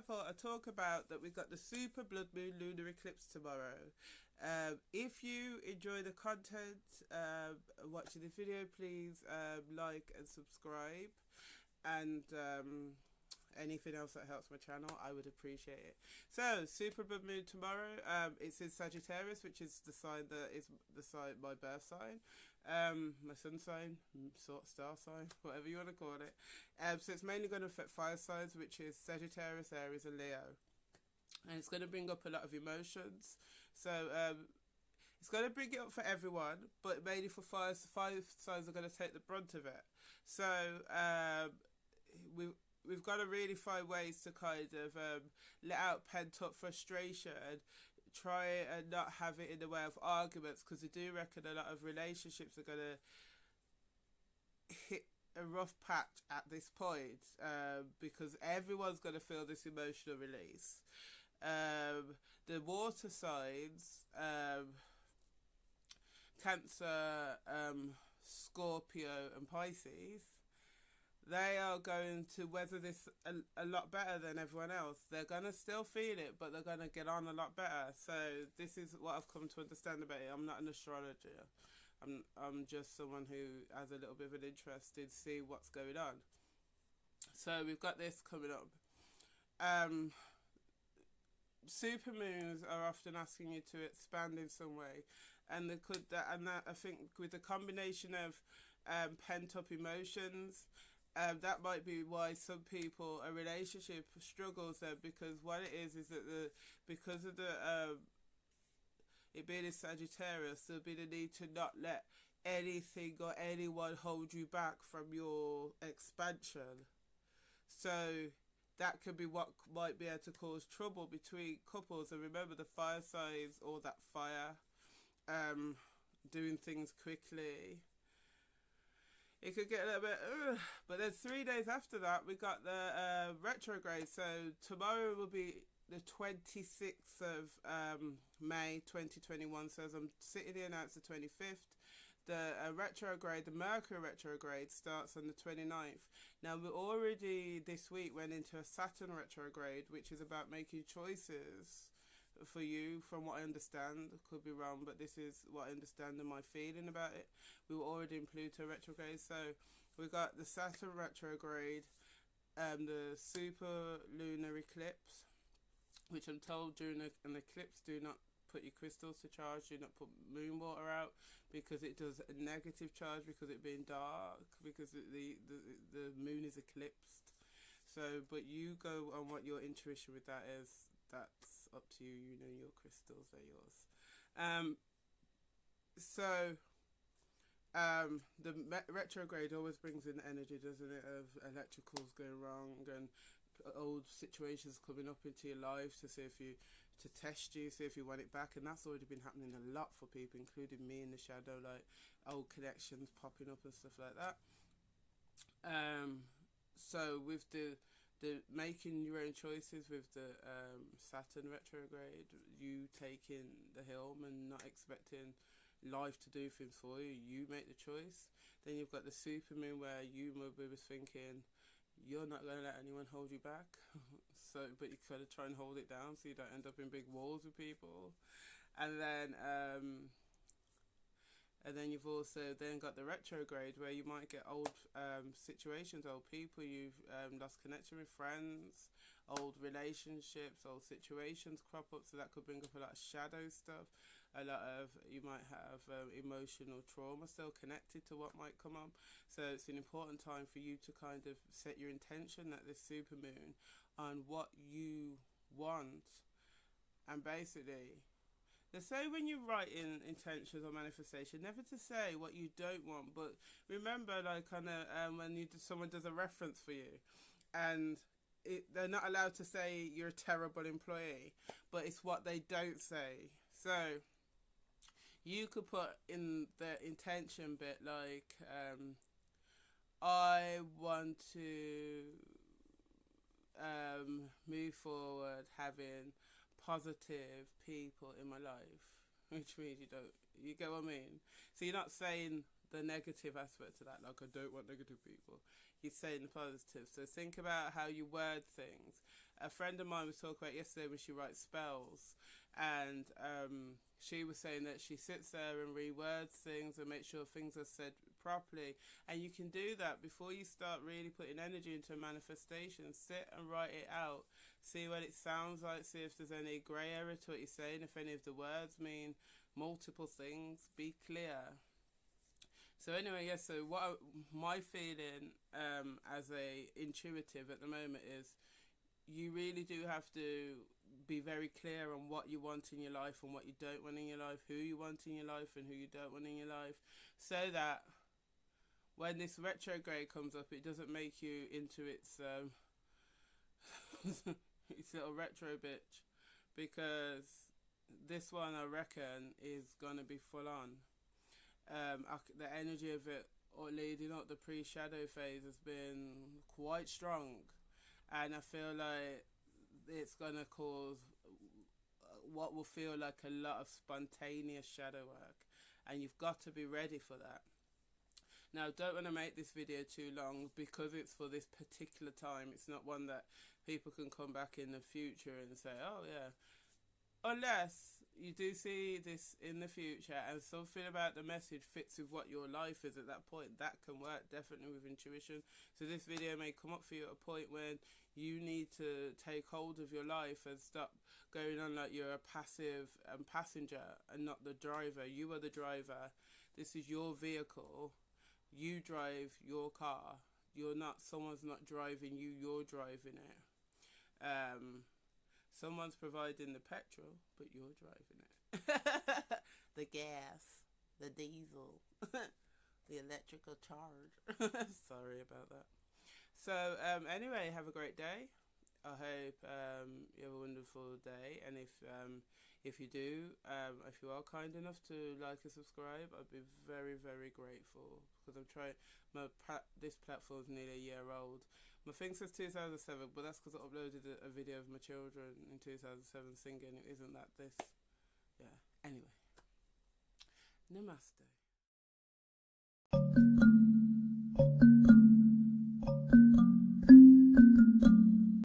thought I'd talk about that we've got the super blood moon lunar eclipse tomorrow. If you enjoy the content, watching this video, please like and subscribe. And anything else that helps my channel, I would appreciate it. So, super blood moon tomorrow. It's in Sagittarius, which is the sign that is the sign, my birth sign, my sun sign, star sign, whatever you want to call it. So it's mainly going to affect fire signs, which is Sagittarius, Aries, and Leo. And it's going to bring up a lot of emotions. So it's going to bring it up for everyone, but mainly for fire signs are going to take the brunt of it. So we've got to really find ways to kind of let out pent up frustration, try and not have it in the way of arguments, because I do reckon a lot of relationships are going to hit a rough patch at this point, because everyone's going to feel this emotional release. The water signs, Cancer, Scorpio and Pisces, they are going to weather this a lot better than everyone else. They're going to still feel it, but they're going to get on a lot better. So this is what I've come to understand about it. I'm not an astrologer. I'm just someone who has a little bit of an interest in see what's going on. So we've got this coming up. Supermoons are often asking you to expand in some way, and I think with the combination of pent up emotions, that might be why some people a relationship struggles there, because what it is that because of the it being in Sagittarius, there'll be the need to not let anything or anyone hold you back from your expansion. So that could be what might be able to cause trouble between couples. And remember, the fire signs, all that fire, doing things quickly, it could get a little bit but then 3 days after that we got the retrograde. So tomorrow will be the 26th of May 2021. So as I'm sitting here now, it's the 25th. The retrograde, the Mercury retrograde, starts on the 29th. Now we already this week went into a Saturn retrograde, which is about making choices for you, from what I understand. I could be wrong, but this is what I understand and my feeling about it. We were already in Pluto retrograde, so we got the Saturn retrograde, the super lunar eclipse, which I'm told during an eclipse, do not put your crystals to charge, do not put moon water out, because it does a negative charge, because it being dark, because the moon is eclipsed. So, but you go on what your intuition with that is. That's up to you. You know, your crystals are yours. The retrograde always brings in energy, doesn't it, of electricals going wrong and old situations coming up into your life to test you, see if you want it back. And that's already been happening a lot for people, including me in the shadow, like old connections popping up and stuff like that. So with the making your own choices with the Saturn retrograde, you taking the helm and not expecting life to do things for you, you make the choice. Then you've got the supermoon, where you maybe was thinking you're not going to let anyone hold you back, so but you kind of try and hold it down so you don't end up in big wars with people. And then you've also then got the retrograde, where you might get old situations, old people you've lost connection with, friends, old relationships, old situations crop up. So that could bring up a lot of shadow stuff. You might have emotional trauma still connected to what might come up. So it's an important time for you to kind of set your intention at this supermoon on what you want. And basically, they say when you write in intentions or manifestation, never to say what you don't want. But remember, like when someone does a reference for you, and they're not allowed to say you're a terrible employee, but it's what they don't say. So you could put in the intention bit like, I want to move forward having positive people in my life, which means you get what I mean? So you're not saying the negative aspect to that, like I don't want negative people. You're saying the positive. So think about how you word things. a friend of mine was talking about yesterday when she writes spells, and she was saying that she sits there and rewords things and makes sure things are said properly. And you can do that before you start really putting energy into a manifestation. Sit and write it out. See what it sounds like. See if there's any grey area to what you're saying. If any of the words mean multiple things, be clear. So anyway, yes. So my feeling as a intuitive at the moment is, you really do have to be very clear on what you want in your life and what you don't want in your life, who you want in your life and who you don't want in your life, so that when this retrograde comes up, it doesn't make you into its its little retro bitch, because this one I reckon is gonna be full on. The energy of it, or leading up the pre-shadow phase, has been quite strong, and I feel like it's gonna cause what will feel like a lot of spontaneous shadow work, and you've got to be ready for that. Now, don't want to make this video too long because it's for this particular time. It's not one that people can come back in the future and say, oh yeah, unless you do see this in the future and something about the message fits with what your life is at that point. That can work definitely with intuition. So this video may come up for you at a point when you need to take hold of your life and stop going on like you're a passive passenger and not the driver. You are the driver. This is your vehicle. You drive your car. Someone's not driving you, you're driving it. Someone's providing the petrol, but you're driving it. The gas, the diesel, the electrical charge. Sorry about that. So anyway, have a great day. I hope you have a wonderful day, and if you do, if you are kind enough to like and subscribe, I'd be very, very grateful, because I'm trying. This platform is nearly a year old. My thing says 2007, but that's because I uploaded a video of my children in 2007 singing. It isn't that this. Yeah. Anyway. Namaste.